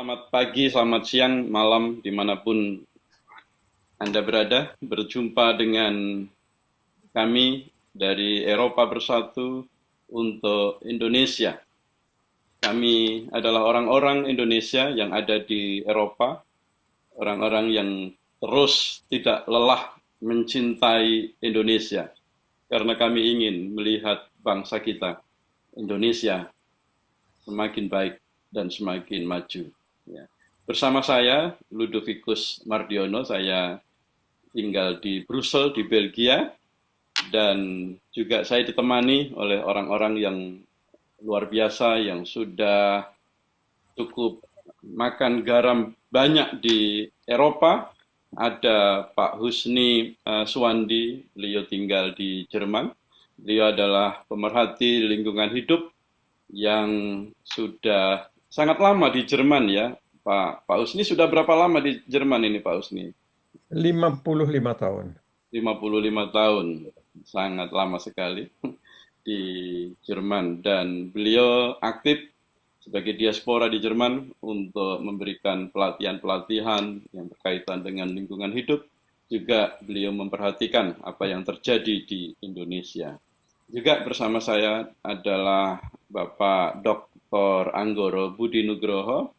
Selamat pagi, selamat siang, malam, dimanapun Anda berada. Berjumpa dengan kami dari Eropa Bersatu untuk Indonesia. Kami adalah orang-orang Indonesia yang ada di Eropa, orang-orang yang terus tidak lelah mencintai Indonesia, karena kami ingin melihat bangsa kita, Indonesia, semakin baik dan semakin maju. Ya. Bersama saya, Ludovicus Mardiono, saya tinggal di Brussel, di Belgia, dan juga saya ditemani oleh orang-orang yang luar biasa, yang sudah cukup makan garam banyak di Eropa. Ada Pak Husni Suwandi, beliau tinggal di Jerman. Beliau adalah pemerhati lingkungan hidup yang sudah sangat lama di Jerman ya. Pak Husni sudah berapa lama di Jerman ini Pak Husni? 55 tahun. 55 tahun, sangat lama sekali di Jerman. Dan beliau aktif sebagai diaspora di Jerman untuk memberikan pelatihan-pelatihan yang berkaitan dengan lingkungan hidup. Juga beliau memperhatikan apa yang terjadi di Indonesia. Juga bersama saya adalah Bapak Dr. Anggoro Budi Nugroho.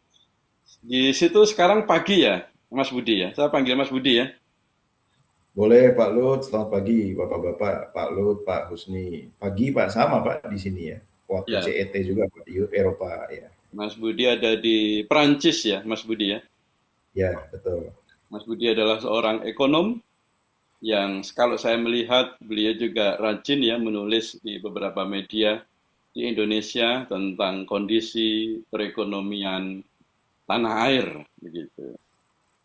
Di situ sekarang pagi ya, Mas Budi ya. Saya panggil Mas Budi ya. Boleh Pak Lut, selamat pagi Bapak-Bapak, Pak Lut, Pak Husni. Pagi Pak, sama Pak di sini ya. Waktu Ya, CET juga Pak, di Eropa ya. Mas Budi ada di Perancis ya, Mas Budi ya. Ya, betul. Mas Budi adalah seorang ekonom yang kalau saya melihat beliau juga rajin ya menulis di beberapa media di Indonesia tentang kondisi perekonomian tanah air begitu.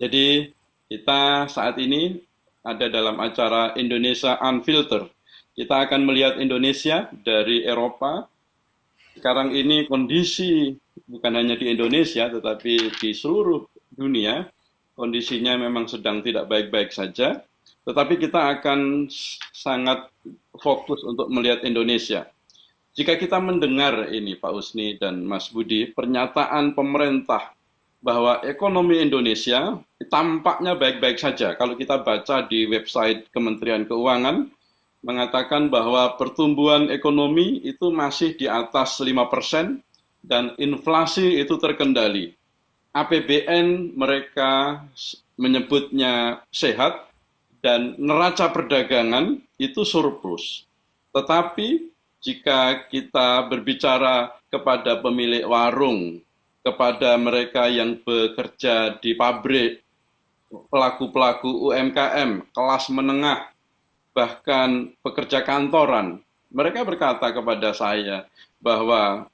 Jadi kita saat ini ada dalam acara Indonesia Unfiltered. Kita akan melihat Indonesia dari Eropa. Sekarang ini kondisi bukan hanya di Indonesia tetapi di seluruh dunia kondisinya memang sedang tidak baik-baik saja. Tetapi kita akan sangat fokus untuk melihat Indonesia. Jika kita mendengar ini Pak Usni dan Mas Budi, pernyataan pemerintah bahwa ekonomi Indonesia tampaknya baik-baik saja. Kalau kita baca di website Kementerian Keuangan, mengatakan bahwa pertumbuhan ekonomi itu masih di atas 5% dan inflasi itu terkendali. APBN mereka menyebutnya sehat dan neraca perdagangan itu surplus. Tetapi jika kita berbicara kepada pemilik warung, kepada mereka yang bekerja di pabrik, pelaku-pelaku UMKM, kelas menengah, bahkan pekerja kantoran, mereka berkata kepada saya bahwa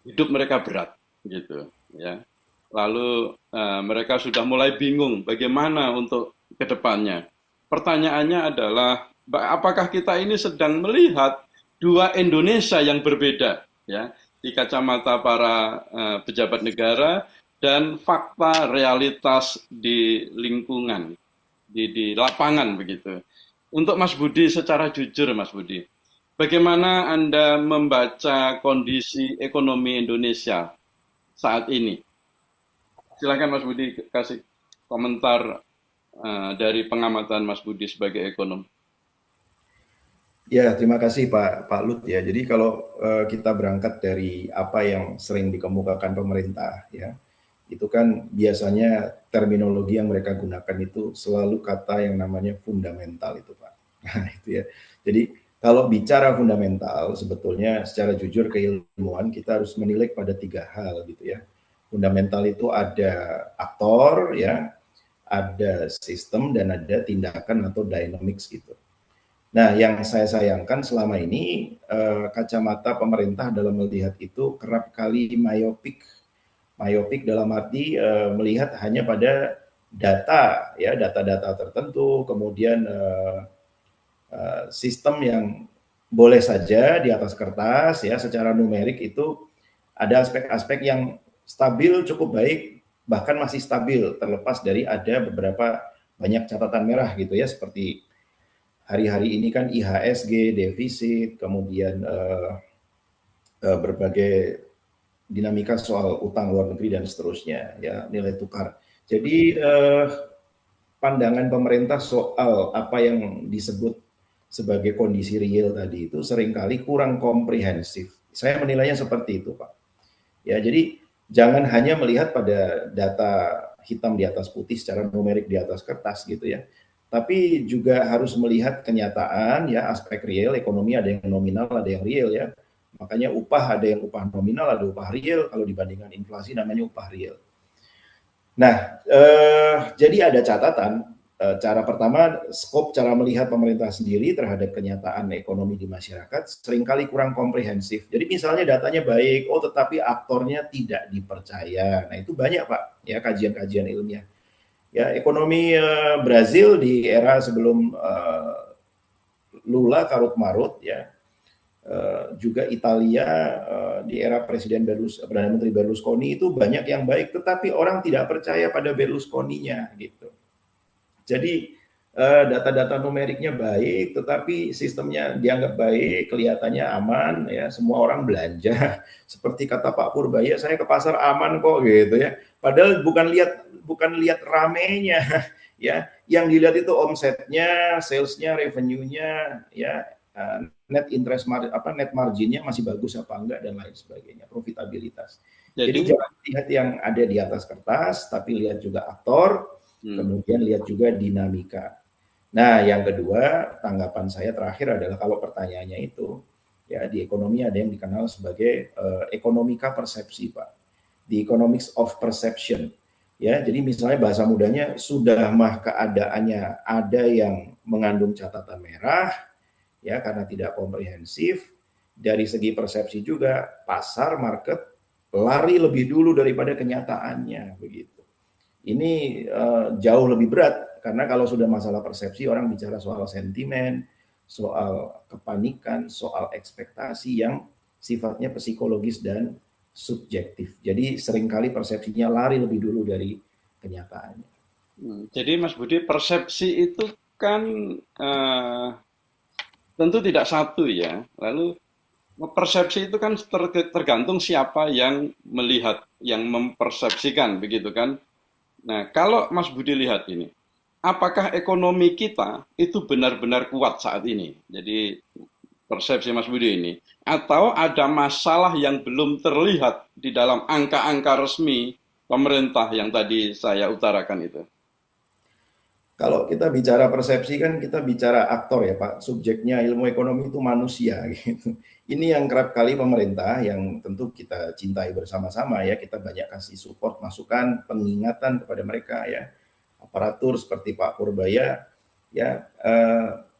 hidup mereka berat, gitu, ya. Lalu mereka sudah mulai bingung bagaimana untuk kedepannya. Pertanyaannya adalah, apakah kita ini sedang melihat dua Indonesia yang berbeda, ya, di kacamata para pejabat negara dan fakta realitas di lingkungan, di lapangan begitu. Untuk Mas Budi secara jujur, Mas Budi, bagaimana Anda membaca kondisi ekonomi Indonesia saat ini? Silakan Mas Budi kasih komentar dari pengamatan Mas Budi sebagai ekonom. Ya, terima kasih Pak Lut ya. Jadi kalau kita berangkat dari apa yang sering dikemukakan pemerintah ya, itu kan biasanya terminologi yang mereka gunakan itu selalu kata yang namanya fundamental itu Pak. Nah itu ya. Jadi kalau bicara fundamental sebetulnya secara jujur keilmuan kita harus menilai pada tiga hal gitu ya. Fundamental itu ada aktor ya, ada sistem dan ada tindakan atau dynamics gitu. Nah, yang saya sayangkan selama ini kacamata pemerintah dalam melihat itu kerap kali myopik. Myopik dalam arti melihat hanya pada data, ya data-data tertentu, kemudian sistem yang boleh saja di atas kertas, ya secara numerik itu ada aspek-aspek yang stabil cukup baik, bahkan masih stabil terlepas dari ada beberapa banyak catatan merah gitu ya seperti hari-hari ini kan IHSG, defisit, kemudian berbagai dinamika soal utang luar negeri dan seterusnya, ya nilai tukar. Jadi pandangan pemerintah soal apa yang disebut sebagai kondisi real tadi itu seringkali kurang komprehensif. Saya menilainya seperti itu, Pak. Ya, jadi jangan hanya melihat pada data hitam di atas putih secara numerik di atas kertas gitu ya. Tapi juga harus melihat kenyataan ya, aspek real ekonomi, ada yang nominal, ada yang real ya. Makanya upah, ada yang upah nominal, ada upah real. Kalau dibandingkan inflasi namanya upah real. Nah, jadi ada catatan. Cara pertama, skop cara melihat pemerintah sendiri terhadap kenyataan ekonomi di masyarakat seringkali kurang komprehensif. Jadi misalnya datanya baik, tetapi aktornya tidak dipercaya. Nah itu banyak Pak, ya kajian-kajian ilmiah. Ya ekonomi Brazil di era sebelum Lula karut marut ya, juga Italia di era Perdana Menteri Berlusconi itu banyak yang baik, tetapi orang tidak percaya pada Berlusconinya gitu. Jadi data-data numeriknya baik, tetapi sistemnya dianggap baik, kelihatannya aman, ya semua orang belanja. Seperti kata Pak Purbaya, saya ke pasar aman kok gitu ya. Padahal bukan lihat ramenya, ya. Yang dilihat itu omsetnya, salesnya, revenue-nya, ya net net marginnya masih bagus apa enggak dan lain sebagainya, profitabilitas. Jadi jangan lihat yang ada di atas kertas, tapi lihat juga aktor. Kemudian lihat juga dinamika. Nah, yang kedua, tanggapan saya terakhir adalah kalau pertanyaannya itu, ya di ekonomi ada yang dikenal sebagai ekonomika persepsi, Pak. The economics of perception. Ya, jadi misalnya bahasa mudahnya sudah mah keadaannya ada yang mengandung catatan merah, ya karena tidak komprehensif. Dari segi persepsi juga pasar market lari lebih dulu daripada kenyataannya, begitu. Ini jauh lebih berat karena kalau sudah masalah persepsi orang bicara soal sentimen, soal kepanikan, soal ekspektasi yang sifatnya psikologis dan subjektif. Jadi seringkali persepsinya lari lebih dulu dari kenyataannya. Jadi Mas Budi, persepsi itu kan tentu tidak satu ya. Lalu persepsi itu kan tergantung siapa yang melihat, yang mempersepsikan begitu kan. Nah, kalau Mas Budi lihat ini, apakah ekonomi kita itu benar-benar kuat saat ini? Jadi persepsi Mas Budi ini, atau ada masalah yang belum terlihat di dalam angka-angka resmi pemerintah yang tadi saya utarakan itu? Kalau kita bicara persepsi kan kita bicara aktor ya Pak, subjeknya ilmu ekonomi itu manusia gitu. Ini yang kerap kali pemerintah yang tentu kita cintai bersama-sama ya, kita banyak kasih support, masukan, pengingatan kepada mereka ya. Aparatur seperti Pak Purbaya ya,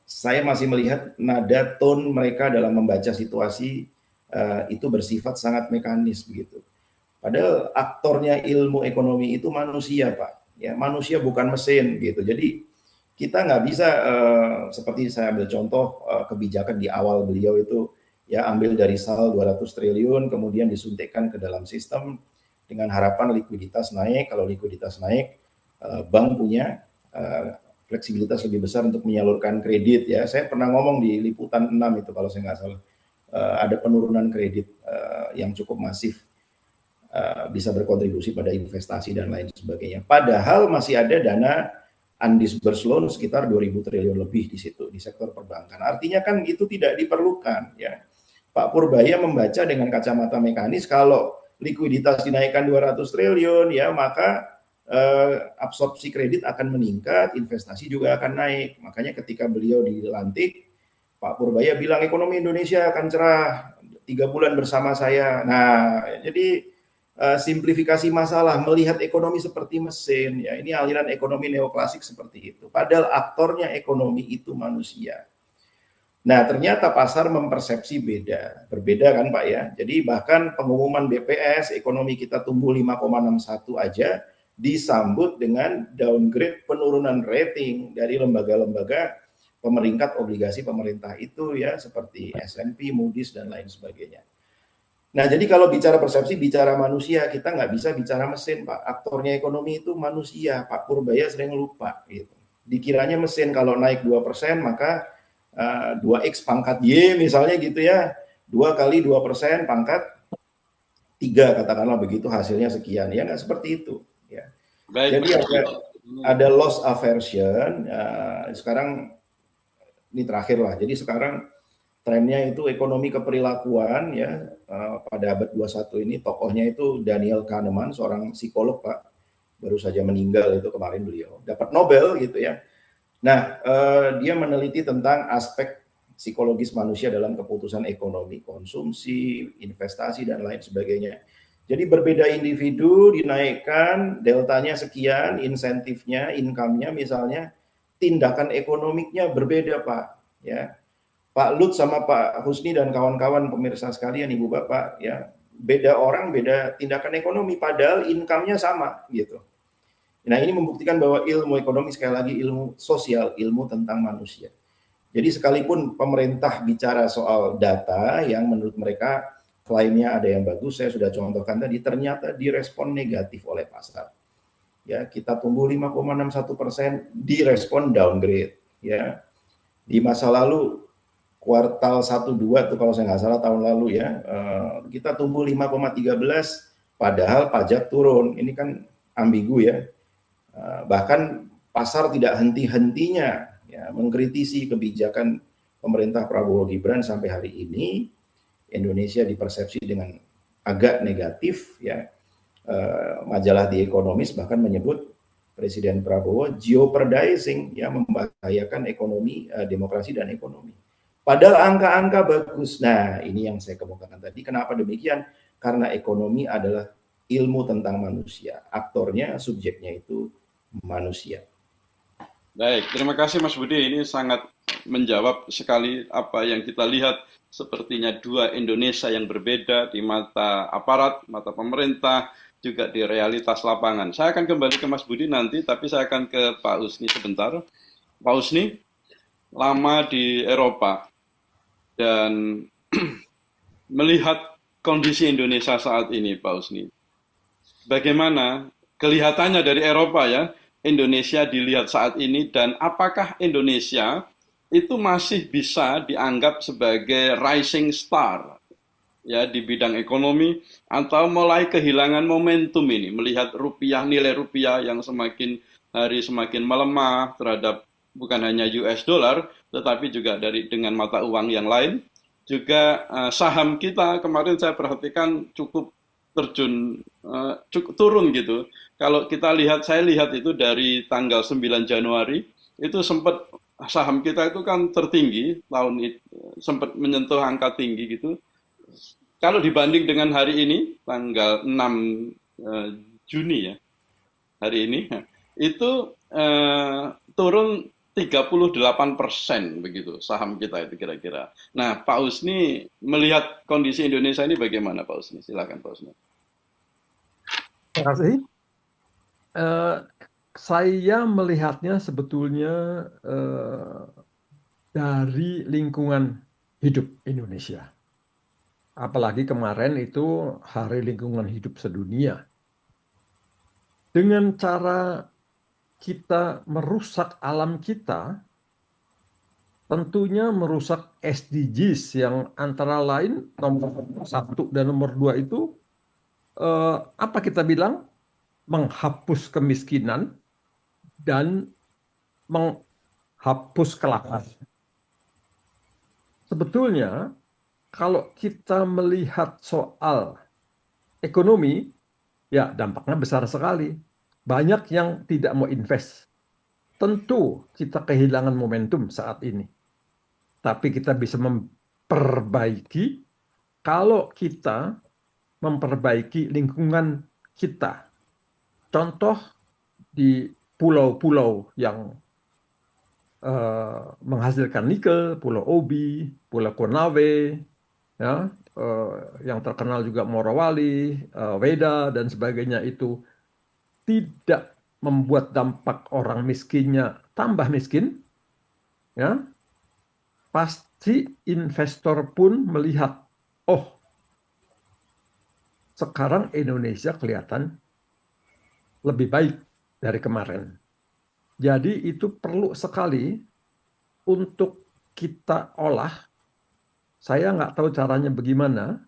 saya masih melihat nada tone mereka dalam membaca situasi itu bersifat sangat mekanis begitu. Padahal aktornya ilmu ekonomi itu manusia Pak, ya manusia bukan mesin gitu. Jadi kita nggak bisa seperti saya ambil contoh kebijakan di awal beliau itu ya ambil dari SAL 200 triliun kemudian disuntikkan ke dalam sistem dengan harapan likuiditas naik. Kalau likuiditas naik, bank punya fleksibilitas lebih besar untuk menyalurkan kredit ya. Saya pernah ngomong di liputan 6 itu kalau saya nggak salah, ada penurunan kredit yang cukup masif, bisa berkontribusi pada investasi dan lain sebagainya. Padahal masih ada dana undisbursed loan sekitar 2.000 triliun lebih di situ di sektor perbankan. Artinya kan itu tidak diperlukan ya. Pak Purbaya membaca dengan kacamata mekanis, kalau likuiditas dinaikkan 200 triliun ya maka absorpsi kredit akan meningkat, investasi juga akan naik. Makanya ketika beliau dilantik, Pak Purbaya bilang ekonomi Indonesia akan cerah 3 bulan bersama saya. Nah, jadi simplifikasi masalah, melihat ekonomi seperti mesin, ya ini aliran ekonomi neoklasik seperti itu. Padahal aktornya ekonomi itu manusia. Nah, ternyata pasar mempersepsi berbeda kan Pak ya. Jadi bahkan pengumuman BPS ekonomi kita tumbuh 5,61 aja disambut dengan downgrade penurunan rating dari lembaga-lembaga pemeringkat obligasi pemerintah itu ya seperti S&P, Moody's dan lain sebagainya. Nah, jadi kalau bicara persepsi, bicara manusia, kita nggak bisa bicara mesin, Pak. Aktornya ekonomi itu manusia. Pak Purbaya sering lupa. Gitu. Dikiranya mesin kalau naik 2%, maka 2x pangkat Y misalnya gitu ya. 2 kali 2% pangkat tiga katakanlah begitu hasilnya sekian, ya nggak seperti itu. Ya. Baik, Jadi Mas Budi. ada loss aversion. Sekarang ini terakhir lah. Jadi sekarang trennya itu ekonomi keperilakuan ya, pada abad 21 ini tokohnya itu Daniel Kahneman, seorang psikolog Pak, baru saja meninggal itu kemarin, beliau dapat Nobel gitu ya. Nah, dia meneliti tentang aspek psikologis manusia dalam keputusan ekonomi, konsumsi, investasi dan lain sebagainya. Jadi berbeda individu dinaikkan deltanya sekian, insentifnya, income-nya misalnya, tindakan ekonomiknya berbeda Pak. Ya, Pak Lut sama Pak Husni dan kawan-kawan pemirsa sekalian, Ibu Bapak, ya beda orang, beda tindakan ekonomi, padahal income-nya sama gitu. Nah, ini membuktikan bahwa ilmu ekonomi sekali lagi ilmu sosial, ilmu tentang manusia. Jadi sekalipun pemerintah bicara soal data yang menurut mereka klaimnya ada yang bagus, saya sudah contohkan tadi, ternyata direspon negatif oleh pasar. Ya, kita tumbuh 5,61%, direspon downgrade. Ya, di masa lalu kuartal 1-2 tuh kalau saya nggak salah tahun lalu ya, kita tumbuh 5,13, padahal pajak turun. Ini kan ambigu ya. Bahkan pasar tidak henti-hentinya ya, mengkritisi kebijakan pemerintah Prabowo Gibran sampai hari ini. Indonesia dipersepsi dengan agak negatif ya. Majalah The Economist bahkan menyebut Presiden Prabowo jeopardizing ya, membahayakan ekonomi, demokrasi dan ekonomi. Padahal angka-angka bagus. Nah, ini yang saya kemukakan tadi. Kenapa demikian? Karena ekonomi adalah ilmu tentang manusia. Aktornya, subjeknya itu manusia. Baik, terima kasih Mas Budi. Ini sangat menjawab sekali apa yang kita lihat, sepertinya dua Indonesia yang berbeda di mata aparat, mata pemerintah, juga di realitas lapangan. Saya akan kembali ke Mas Budi nanti, tapi saya akan ke Pak Husni sebentar. Pak Husni, lama di Eropa dan melihat kondisi Indonesia saat ini, Pak Husni. Bagaimana kelihatannya dari Eropa ya, Indonesia dilihat saat ini, dan apakah Indonesia itu masih bisa dianggap sebagai rising star ya di bidang ekonomi, atau mulai kehilangan momentum ini melihat rupiah, nilai rupiah yang semakin hari semakin melemah terhadap bukan hanya US dollar tetapi juga dengan mata uang yang lain. Juga saham kita kemarin saya perhatikan cukup terjun, cukup turun gitu. Kalau kita lihat, saya lihat itu dari tanggal 9 Januari itu sempat saham kita itu kan tertinggi tahun itu, sempat menyentuh angka tinggi gitu. Kalau dibanding dengan hari ini tanggal 6 Juni ya, hari ini itu turun 38% begitu saham kita itu kira-kira. Nah, Pak Husni melihat kondisi Indonesia ini bagaimana, Pak Husni? Silakan Pak Husni. Terima kasih. Saya melihatnya sebetulnya dari lingkungan hidup Indonesia. Apalagi kemarin itu Hari Lingkungan Hidup Sedunia. Dengan cara kita merusak alam kita, tentunya merusak SDGs yang antara lain nomor 1 dan nomor 2 itu apa kita bilang? Menghapus kemiskinan dan menghapus kelaparan. Sebetulnya kalau kita melihat soal ekonomi, ya dampaknya besar sekali. Banyak yang tidak mau invest. Tentu kita kehilangan momentum saat ini. Tapi kita bisa memperbaiki kalau kita memperbaiki lingkungan kita. Contoh di pulau-pulau yang menghasilkan nikel, Pulau Obi, Pulau Konawe, ya, yang terkenal juga Morowali, Weda dan sebagainya itu tidak membuat dampak orang miskinnya tambah miskin, ya, pasti investor pun melihat, oh, sekarang Indonesia kelihatan lebih baik dari kemarin. Jadi itu perlu sekali untuk kita olah. Saya nggak tahu caranya bagaimana,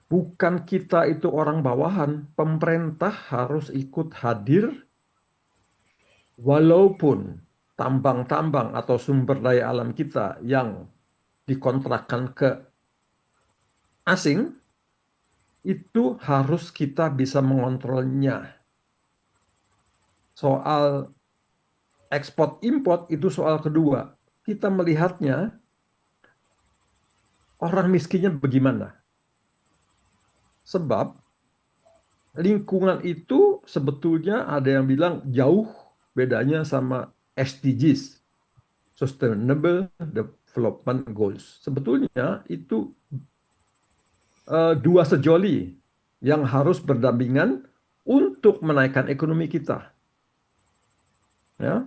Bukan kita itu orang bawahan, pemerintah harus ikut hadir walaupun tambang-tambang atau sumber daya alam kita yang dikontrakkan ke asing, itu harus kita bisa mengontrolnya. Soal ekspor import itu soal kedua. Kita melihatnya orang miskinnya bagaimana. Sebab lingkungan itu sebetulnya ada yang bilang jauh bedanya sama SDGs, Sustainable Development Goals. Sebetulnya itu dua sejoli yang harus berdampingan untuk menaikkan ekonomi kita. Ya,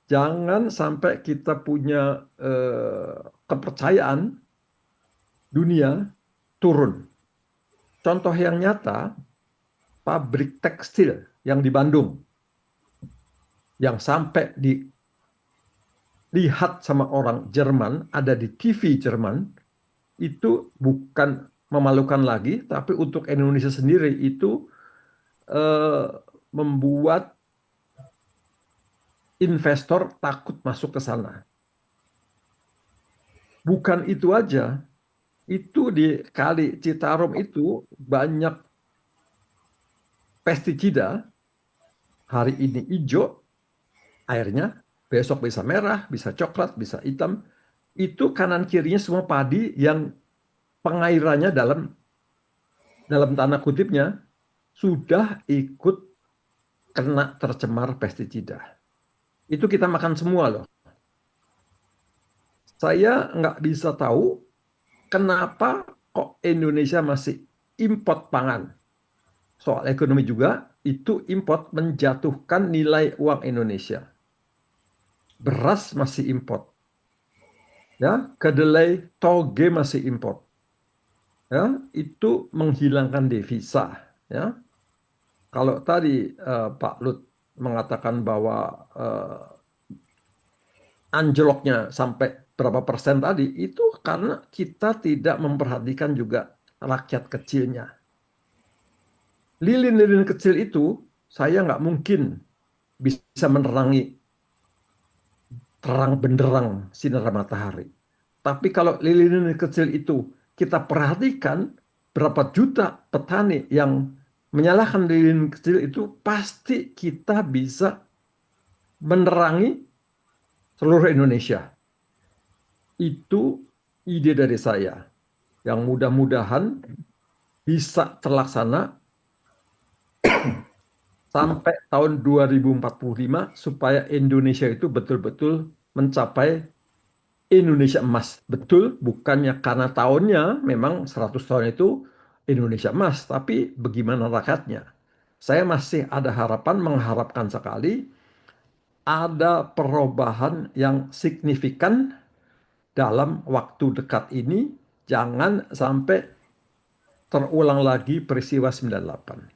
jangan sampai kita punya kepercayaan dunia turun. Contoh yang nyata, pabrik tekstil yang di Bandung, yang sampai dilihat sama orang Jerman, ada di TV Jerman, itu bukan memalukan lagi, tapi untuk Indonesia sendiri itu membuat investor takut masuk ke sana. Bukan itu aja, itu di Kali Citarum itu banyak pestisida, hari ini hijau airnya, besok bisa merah, bisa coklat, bisa hitam. Itu kanan kirinya semua padi yang pengairannya dalam tanda kutipnya sudah ikut kena tercemar pestisida. Itu kita makan semua loh. Saya nggak bisa tahu kenapa kok Indonesia masih import pangan. Soal ekonomi juga, itu import menjatuhkan nilai uang Indonesia. Beras masih import. Ya, kedelai, toge masih import. Ya, itu menghilangkan devisa. Ya, kalau tadi Pak Lut mengatakan bahwa anjloknya sampai berapa persen tadi, itu karena kita tidak memperhatikan juga rakyat kecilnya. Lilin-lilin kecil itu saya nggak mungkin bisa menerangi terang benderang sinar matahari. Tapi kalau lilin-lilin kecil itu kita perhatikan, berapa juta petani yang menyalahkan lilin kecil itu, pasti kita bisa menerangi seluruh Indonesia. Itu ide dari saya yang mudah-mudahan bisa terlaksana sampai tahun 2045 supaya Indonesia itu betul-betul mencapai Indonesia emas. Betul, bukannya karena tahunnya memang 100 tahun itu Indonesia emas, tapi bagaimana rakyatnya. Saya masih ada harapan, mengharapkan sekali ada perubahan yang signifikan dalam waktu dekat ini. Jangan sampai terulang lagi peristiwa 98.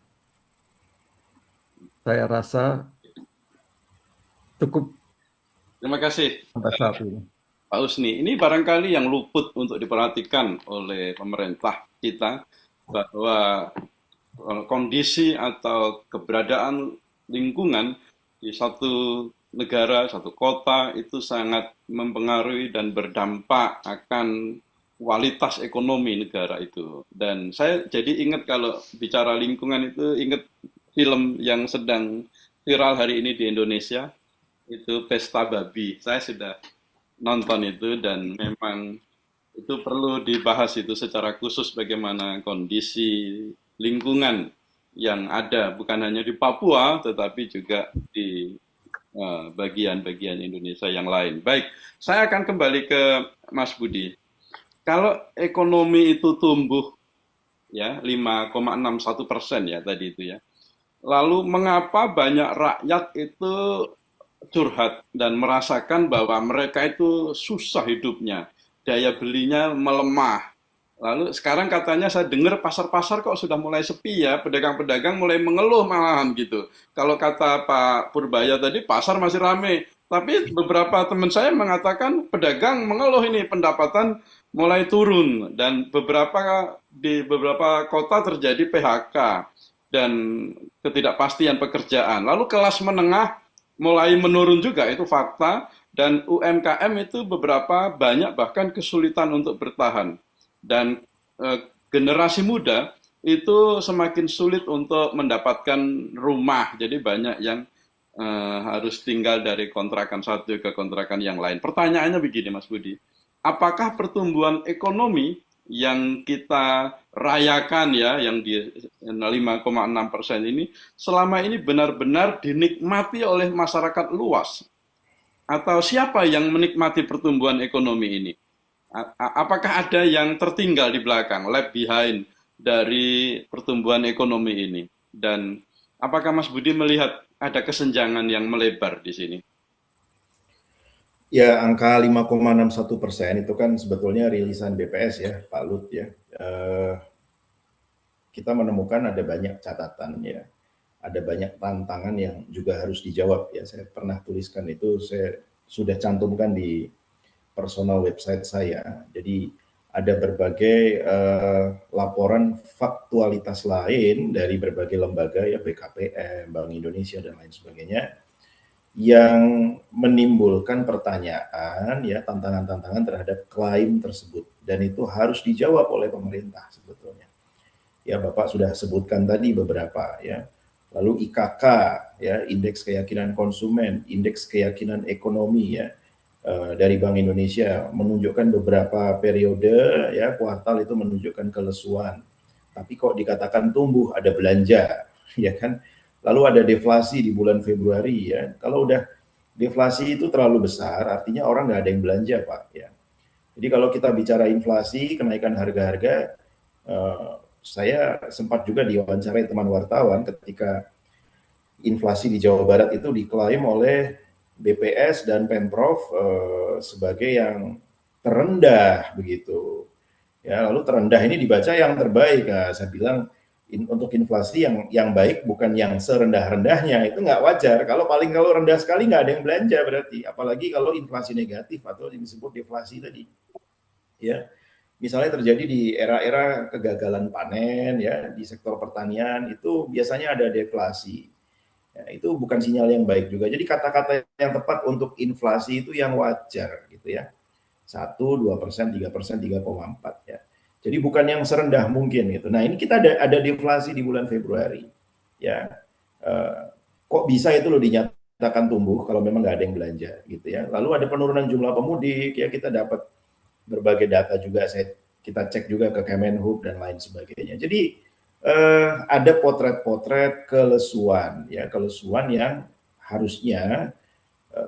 Saya rasa cukup Terima kasih, sampai saat ini. Pak Husni. Ini barangkali yang luput untuk diperhatikan oleh pemerintah kita, bahwa kondisi atau keberadaan lingkungan di satu negara, satu kota itu sangat mempengaruhi dan berdampak akan kualitas ekonomi negara itu. Dan saya jadi ingat kalau bicara lingkungan itu, ingat film yang sedang viral hari ini di Indonesia, itu Pesta Babi. Saya sudah nonton itu dan memang itu perlu dibahas itu secara khusus bagaimana kondisi lingkungan yang ada bukan hanya di Papua tetapi juga di bagian-bagian Indonesia yang lain. Baik, saya akan kembali ke Mas Budi. Kalau ekonomi itu tumbuh ya 5,61% ya tadi itu ya. Lalu mengapa banyak rakyat itu curhat dan merasakan bahwa mereka itu susah hidupnya, daya belinya melemah. Lalu sekarang katanya saya dengar pasar-pasar kok sudah mulai sepi ya, pedagang-pedagang mulai mengeluh malahan gitu. Kalau kata Pak Purbaya tadi pasar masih ramai, tapi beberapa teman saya mengatakan pedagang mengeluh ini pendapatan mulai turun dan di beberapa kota terjadi PHK dan ketidakpastian pekerjaan. Lalu kelas menengah mulai menurun juga, itu fakta, dan UMKM itu beberapa banyak bahkan kesulitan untuk bertahan. Dan generasi muda itu semakin sulit untuk mendapatkan rumah. Jadi banyak yang harus tinggal dari kontrakan satu ke kontrakan yang lain. Pertanyaannya begini, Mas Budi, apakah pertumbuhan ekonomi yang kita rayakan ya, yang di 5,6% ini, selama ini benar-benar dinikmati oleh masyarakat luas? Atau siapa yang menikmati pertumbuhan ekonomi ini? Apakah ada yang tertinggal di belakang, left behind dari pertumbuhan ekonomi ini? Dan apakah Mas Budi melihat ada kesenjangan yang melebar di sini? Ya, angka 5,61% itu kan sebetulnya rilisan BPS ya, Pak Lut ya. Kita menemukan ada banyak catatan ya, ada banyak tantangan yang juga harus dijawab ya. Saya pernah tuliskan itu, saya sudah cantumkan di personal website saya. Jadi ada berbagai laporan faktualitas lain dari berbagai lembaga ya, BKPM, Bank Indonesia dan lain sebagainya, yang menimbulkan pertanyaan ya, tantangan-tantangan terhadap klaim tersebut, dan itu harus dijawab oleh pemerintah sebetulnya. Ya, Bapak sudah sebutkan tadi beberapa ya. Lalu IKK ya, indeks keyakinan konsumen, indeks keyakinan ekonomi ya, dari Bank Indonesia menunjukkan beberapa periode ya, kuartal itu menunjukkan kelesuan. Tapi kok dikatakan tumbuh, ada belanja ya kan. Lalu ada deflasi di bulan Februari ya. Kalau udah deflasi itu terlalu besar, artinya orang nggak ada yang belanja, Pak ya. Jadi kalau kita bicara inflasi, kenaikan harga-harga, saya sempat juga diwawancarai teman wartawan ketika inflasi di Jawa Barat itu diklaim oleh BPS dan Pemprov sebagai yang terendah begitu. Ya, lalu terendah ini dibaca yang terbaik. Nah, saya bilang untuk inflasi yang baik bukan yang serendah-rendahnya, itu nggak wajar. Kalau rendah sekali nggak ada yang belanja berarti, apalagi kalau inflasi negatif atau yang disebut deflasi tadi. Ya, misalnya terjadi di era-era kegagalan panen ya, di sektor pertanian itu biasanya ada deflasi. Ya, itu bukan sinyal yang baik juga. Jadi kata-kata yang tepat untuk inflasi itu yang wajar gitu ya. 1, 2%, 3%, 3,4 ya. Jadi bukan yang serendah mungkin gitu. Nah, ini kita ada deflasi di bulan Februari. Ya. Kok bisa itu loh dinyatakan tumbuh kalau memang nggak ada yang belanja gitu ya. Lalu ada penurunan jumlah pemudik ya, kita dapat berbagai data juga, kita cek juga ke Kemenhub dan lain sebagainya. Jadi ada potret-potret kelesuan ya, kelesuan yang harusnya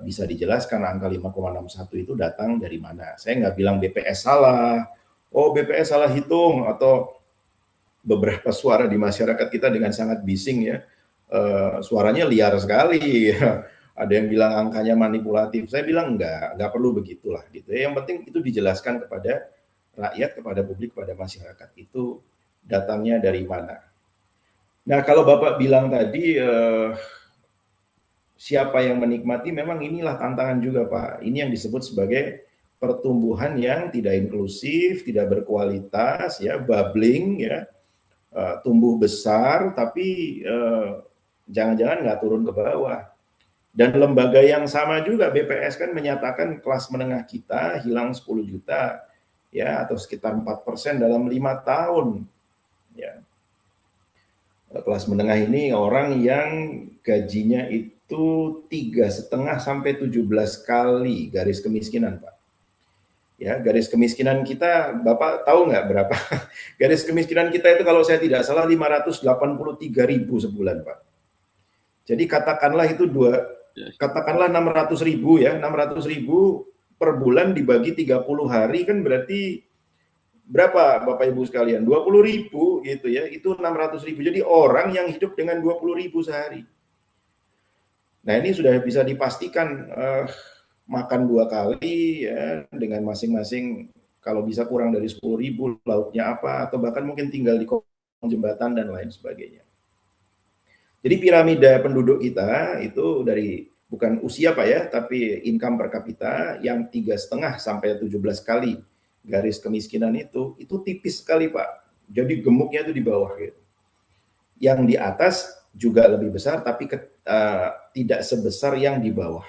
bisa dijelaskan angka 5,61 itu datang dari mana. Saya nggak bilang BPS salah, oh BPS salah hitung, atau beberapa suara di masyarakat kita dengan sangat bising ya, suaranya liar sekali ya. Ada yang bilang angkanya manipulatif. Saya bilang nggak perlu begitulah gitu ya. Yang penting itu dijelaskan kepada rakyat, kepada publik, kepada masyarakat, itu datangnya dari mana. Nah, kalau Bapak bilang tadi siapa yang menikmati, memang inilah tantangan juga, Pak. Ini yang disebut sebagai pertumbuhan yang tidak inklusif, tidak berkualitas, ya, bubbling, ya, tumbuh besar, tapi jangan-jangan nggak turun ke bawah. Dan lembaga yang sama juga, BPS kan menyatakan kelas menengah kita hilang 10 juta, ya, atau sekitar 4% dalam 5 tahun. Ya. Kelas menengah ini orang yang gajinya itu 3,5 sampai 17 kali garis kemiskinan, Pak. Ya, garis kemiskinan kita, Bapak tahu nggak berapa? Garis kemiskinan kita itu kalau saya tidak salah 583.000 sebulan, Pak. Jadi katakanlah itu katakanlah 600.000 ya, 600.000 per bulan dibagi 30 hari kan berarti berapa Bapak Ibu sekalian? 20.000 gitu ya, itu 600.000. Jadi orang yang hidup dengan 20.000 sehari. Nah, ini sudah bisa dipastikan makan 2 kali ya, dengan masing-masing kalau bisa kurang dari 10.000, lauknya apa, atau bahkan mungkin tinggal di kolong jembatan dan lain sebagainya. Jadi piramida penduduk kita itu dari bukan usia Pak ya, tapi income per kapita yang 3,5 sampai 17 kali garis kemiskinan itu tipis sekali Pak. Jadi gemuknya itu di bawah gitu. Yang di atas juga lebih besar, tapi tidak sebesar yang di bawah.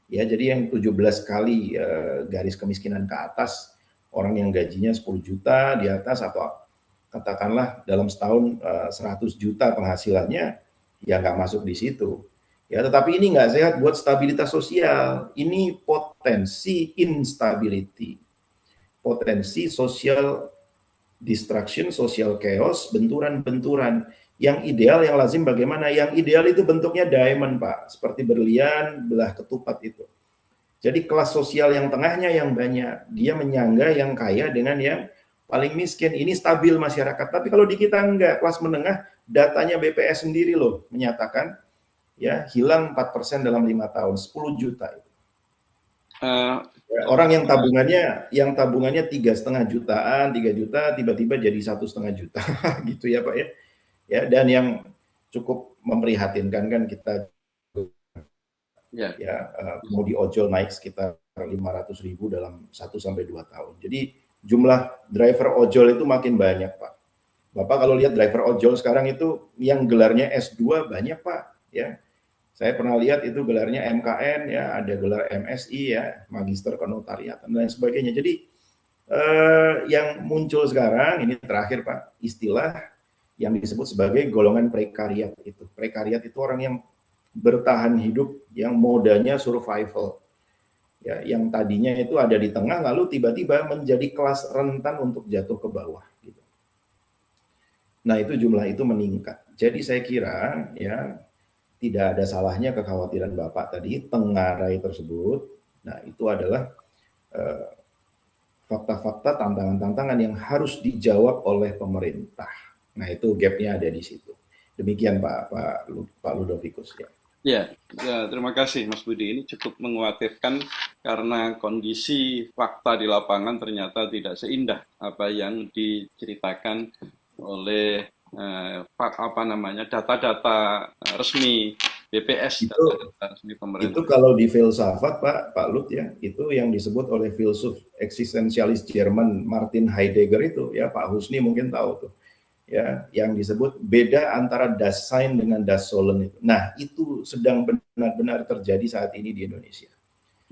Ya, jadi yang 17 kali garis kemiskinan ke atas, orang yang gajinya 10 juta di atas, atau katakanlah dalam setahun 100 juta penghasilannya, ya nggak masuk di situ. Ya, tetapi ini nggak sehat buat stabilitas sosial. Ini potensi instability, potensi social destruction, social chaos, benturan-benturan. Yang ideal, yang lazim bagaimana? Yang ideal itu bentuknya diamond, Pak. Seperti berlian, belah ketupat itu. Jadi kelas sosial yang tengahnya yang banyak. Dia menyangga yang kaya dengan yang paling miskin. Ini stabil masyarakat. Tapi kalau di kita enggak, kelas menengah, datanya BPS sendiri loh menyatakan ya hilang 4% dalam 5 tahun, 10 juta. Orang yang tabungannya 3,5 jutaan, 3 juta, tiba-tiba jadi 1,5 juta, gitu ya Pak ya. Ya, dan yang cukup memprihatinkan kan kita mau di ojol naik sekitar 500.000 dalam 1-2 tahun. Jadi jumlah driver ojol itu makin banyak Pak. Bapak kalau lihat driver ojol sekarang itu yang gelarnya S2 banyak Pak. Ya, saya pernah lihat itu gelarnya MKN, ya, ada gelar MSI, ya, Magister Kenotariatan dan lain sebagainya. Jadi yang muncul sekarang ini terakhir Pak, istilah yang disebut sebagai golongan prekariat itu. Prekariat itu orang yang bertahan hidup, yang modanya survival. Ya, yang tadinya itu ada di tengah, lalu tiba-tiba menjadi kelas rentan untuk jatuh ke bawah. Gitu. Nah itu jumlah itu meningkat. Jadi saya kira ya tidak ada salahnya kekhawatiran Bapak tadi, tengarai tersebut. Nah, itu adalah fakta-fakta, tantangan-tantangan yang harus dijawab oleh pemerintah. Nah, itu gapnya ada di situ. Demikian Pak Ludovicus. Ya, terima kasih Mas Budi. Ini cukup mengkhawatirkan karena kondisi fakta di lapangan ternyata tidak seindah apa yang diceritakan oleh data-data resmi BPS, data-data resmi pemerintah. Itu kalau di filsafat Pak Lut ya, itu yang disebut oleh filsuf eksistensialis Jerman Martin Heidegger itu ya, Pak Husni mungkin tahu tuh. Ya, yang disebut beda antara Das Sein dengan Das Sollen itu. Nah, itu sedang benar-benar terjadi saat ini di Indonesia.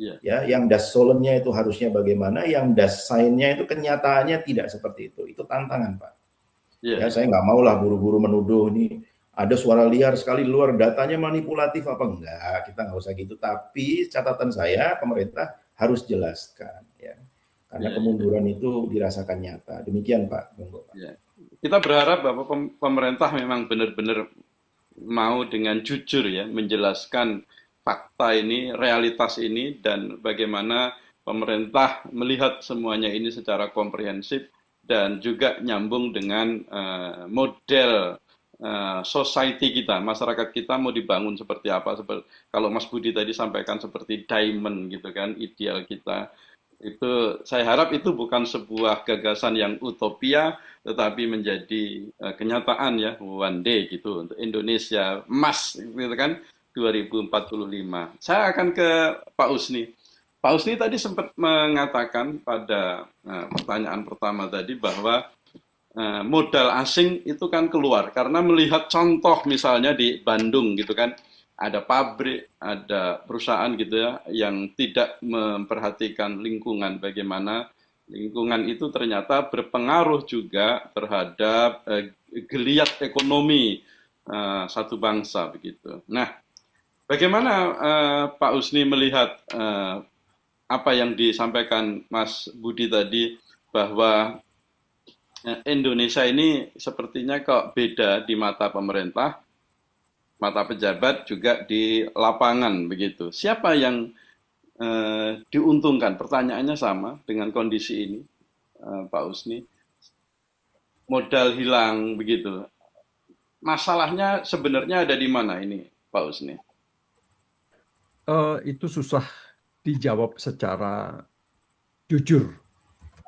Ya, yang Das Sollen-nya itu harusnya bagaimana, yang Das Sein-nya itu kenyataannya tidak seperti itu. Itu tantangan, Pak. Ya, saya nggak mau lah buru-buru menuduh nih ada suara liar sekali di luar, datanya manipulatif apa enggak, kita nggak usah gitu. Tapi catatan saya, pemerintah harus jelaskan ya, karena kemunduran itu dirasakan nyata. Demikian Pak. Monggo, Pak. Kita berharap bahwa pemerintah memang benar-benar mau dengan jujur ya menjelaskan fakta ini, realitas ini, dan bagaimana pemerintah melihat semuanya ini secara komprehensif dan juga nyambung dengan model society kita, masyarakat kita mau dibangun seperti apa. Kalau Mas Budi tadi sampaikan seperti diamond gitu kan, ideal kita. Itu saya harap itu bukan sebuah gagasan yang utopia, tetapi menjadi kenyataan ya, one day gitu untuk Indonesia emas gitu kan 2045. Saya akan ke Pak Usni. Pak Usni tadi sempat mengatakan pada pertanyaan pertama tadi bahwa modal asing itu kan keluar karena melihat contoh misalnya di Bandung gitu kan, ada pabrik, ada perusahaan gitu ya yang tidak memperhatikan lingkungan, bagaimana lingkungan itu ternyata berpengaruh juga terhadap geliat ekonomi satu bangsa begitu. Nah, bagaimana Pak Usni melihat apa yang disampaikan Mas Budi tadi bahwa Indonesia ini sepertinya kok beda di mata pemerintah, mata pejabat, juga di lapangan begitu. Siapa yang diuntungkan? Pertanyaannya sama dengan kondisi ini, Pak Usni. Modal hilang begitu. Masalahnya sebenarnya ada di mana ini, Pak Usni? Itu susah dijawab secara jujur,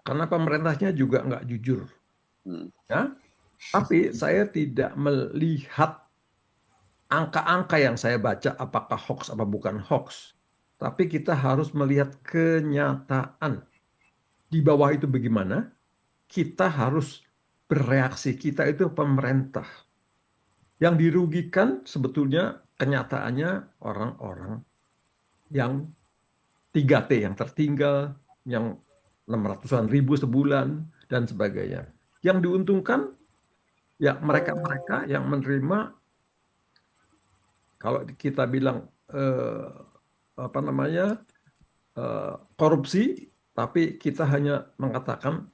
karena pemerintahnya juga nggak jujur. Ya, tapi saya tidak melihat angka-angka yang saya baca apakah hoax apa bukan hoax. Tapi kita harus melihat kenyataan. Di bawah itu bagaimana? Kita harus bereaksi. Kita itu pemerintah. Yang dirugikan sebetulnya kenyataannya orang-orang yang 3T, yang tertinggal, yang 600-an ribu sebulan, dan sebagainya. Yang diuntungkan ya mereka-mereka yang menerima, kalau kita bilang apa namanya, korupsi, tapi kita hanya mengatakan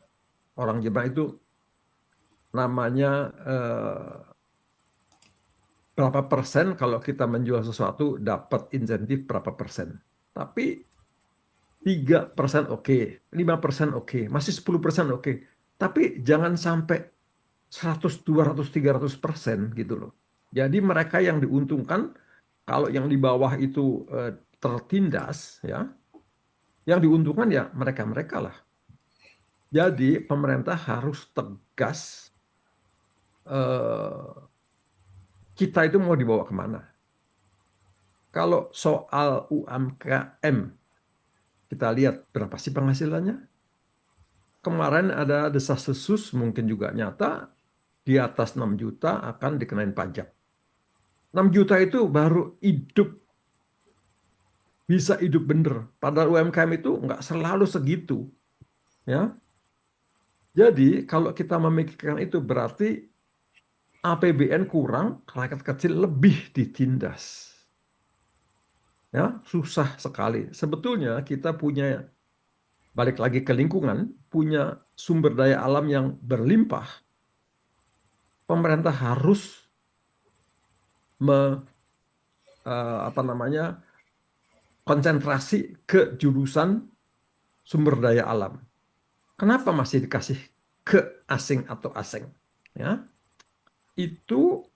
orang Jepang itu namanya berapa persen kalau kita menjual sesuatu dapat insentif berapa persen. Tapi 3% oke, 5% oke, masih 10% oke. Tapi jangan sampai 100, 200, 300% gitu loh. Jadi mereka yang diuntungkan, kalau yang di bawah itu tertindas, ya, yang diuntungkan ya mereka-mereka lah. Jadi pemerintah harus tegas, eh, kita itu mau dibawa kemana. Kalau soal UMKM, kita lihat berapa sih penghasilannya. Kemarin ada desas-desus, mungkin juga nyata, di atas 6 juta akan dikenain pajak. 6 juta itu baru hidup, bisa hidup bener. Padahal UMKM itu nggak selalu segitu. Ya. Jadi kalau kita memikirkan itu berarti APBN kurang, rakyat kecil lebih ditindas. Ya, susah sekali. Sebetulnya kita punya, balik lagi ke lingkungan, punya sumber daya alam yang berlimpah. Pemerintah harus apa namanya, konsentrasi ke jurusan sumber daya alam. Kenapa masih dikasih ke asing atau asing? Ya, itu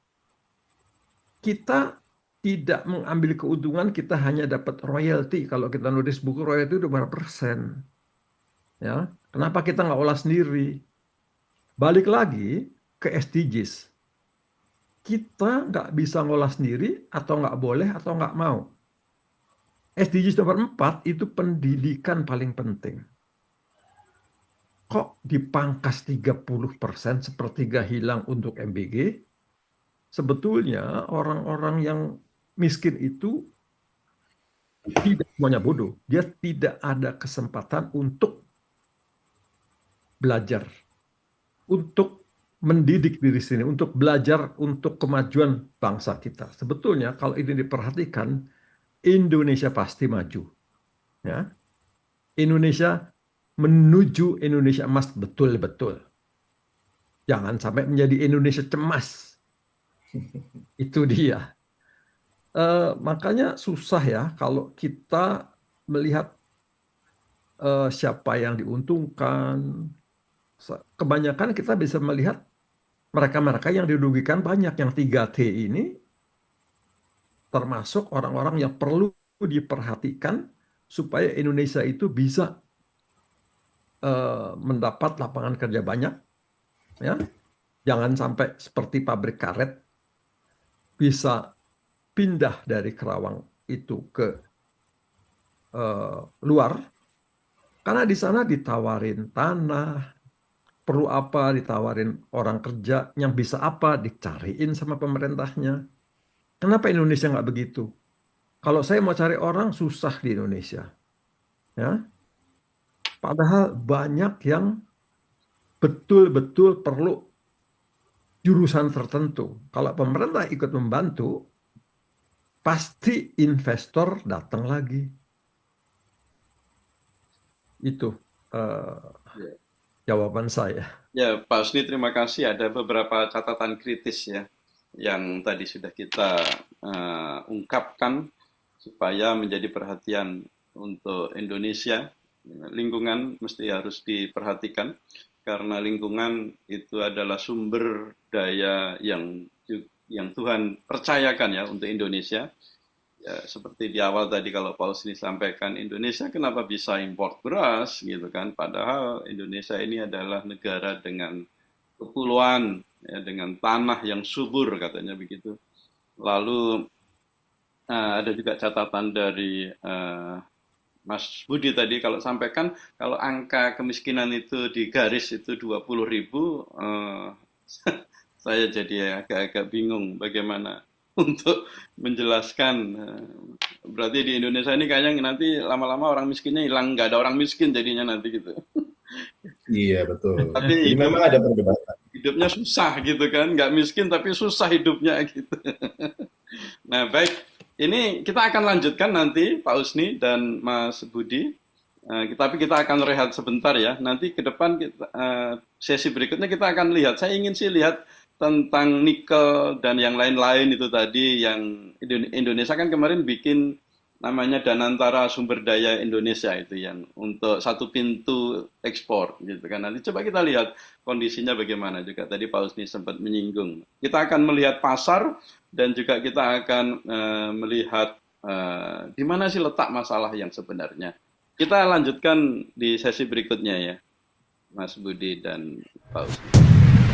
kita tidak mengambil keuntungan, kita hanya dapat royalti. Kalau kita nulis buku, royalti itu berapa persen? Ya, kenapa kita nggak olah sendiri? Balik lagi ke SDGs. Kita nggak bisa ngolah sendiri, atau nggak boleh, atau nggak mau. SDGs nomor 4 itu pendidikan paling penting. Kok dipangkas 30%, sepertiga hilang untuk MBG? Sebetulnya orang-orang yang miskin itu tidak semuanya bodoh. Dia tidak ada kesempatan untuk belajar, untuk mendidik diri sini, untuk belajar untuk kemajuan bangsa kita. Sebetulnya kalau ini diperhatikan, Indonesia pasti maju. Ya. Indonesia menuju Indonesia emas betul-betul. Jangan sampai menjadi Indonesia cemas. Itu dia. Makanya susah ya kalau kita melihat siapa yang diuntungkan. Kebanyakan kita bisa melihat mereka-mereka yang dirugikan banyak. Yang 3T ini termasuk orang-orang yang perlu diperhatikan supaya Indonesia itu bisa mendapat lapangan kerja banyak. Ya. Jangan sampai seperti pabrik karet bisa pindah dari Kerawang itu ke luar, karena di sana ditawarin tanah, perlu apa ditawarin orang kerja, yang bisa apa dicariin sama pemerintahnya. Kenapa Indonesia nggak begitu? Kalau saya mau cari orang susah di Indonesia, ya. Padahal banyak yang betul-betul perlu jurusan tertentu. Kalau pemerintah ikut membantu, pasti investor datang lagi. Itu Ya, jawaban saya. ya, Pak Husni, terima kasih. Ada beberapa catatan kritis ya yang tadi sudah kita ungkapkan supaya menjadi perhatian untuk Indonesia. Lingkungan mesti harus diperhatikan karena lingkungan itu adalah sumber daya yang Tuhan percayakan ya untuk Indonesia. Ya, seperti di awal tadi kalau Paulus ini sampaikan, Indonesia kenapa bisa impor beras gitu kan, padahal Indonesia ini adalah negara dengan kepulauan ya, dengan tanah yang subur katanya begitu. Lalu ada juga catatan dari Mas Budi tadi kalau sampaikan, kalau angka kemiskinan itu di garis itu 20.000, saya jadi agak-agak bingung bagaimana untuk menjelaskan. Berarti di Indonesia ini kayaknya nanti lama-lama orang miskinnya hilang, nggak ada orang miskin jadinya nanti gitu. Iya, betul. Tapi Jadi memang ada perdebatan. hidupnya susah gitu kan, nggak miskin tapi susah hidupnya gitu. Nah, baik. Ini kita akan lanjutkan nanti Pak Usni dan Mas Budi. Tapi kita akan rehat sebentar ya. Nanti ke depan sesi berikutnya kita akan lihat. Saya ingin sih lihat tentang nikel dan yang lain-lain itu tadi yang Indonesia kan kemarin bikin namanya Danantara Sumber Daya Indonesia itu yang untuk satu pintu ekspor gitu kan. Nanti coba kita lihat kondisinya bagaimana juga. Tadi Pak Usni sempat menyinggung. Kita akan melihat pasar dan juga kita akan melihat di mana sih letak masalah yang sebenarnya. Kita lanjutkan di sesi berikutnya ya, Mas Budi dan Pak Usni.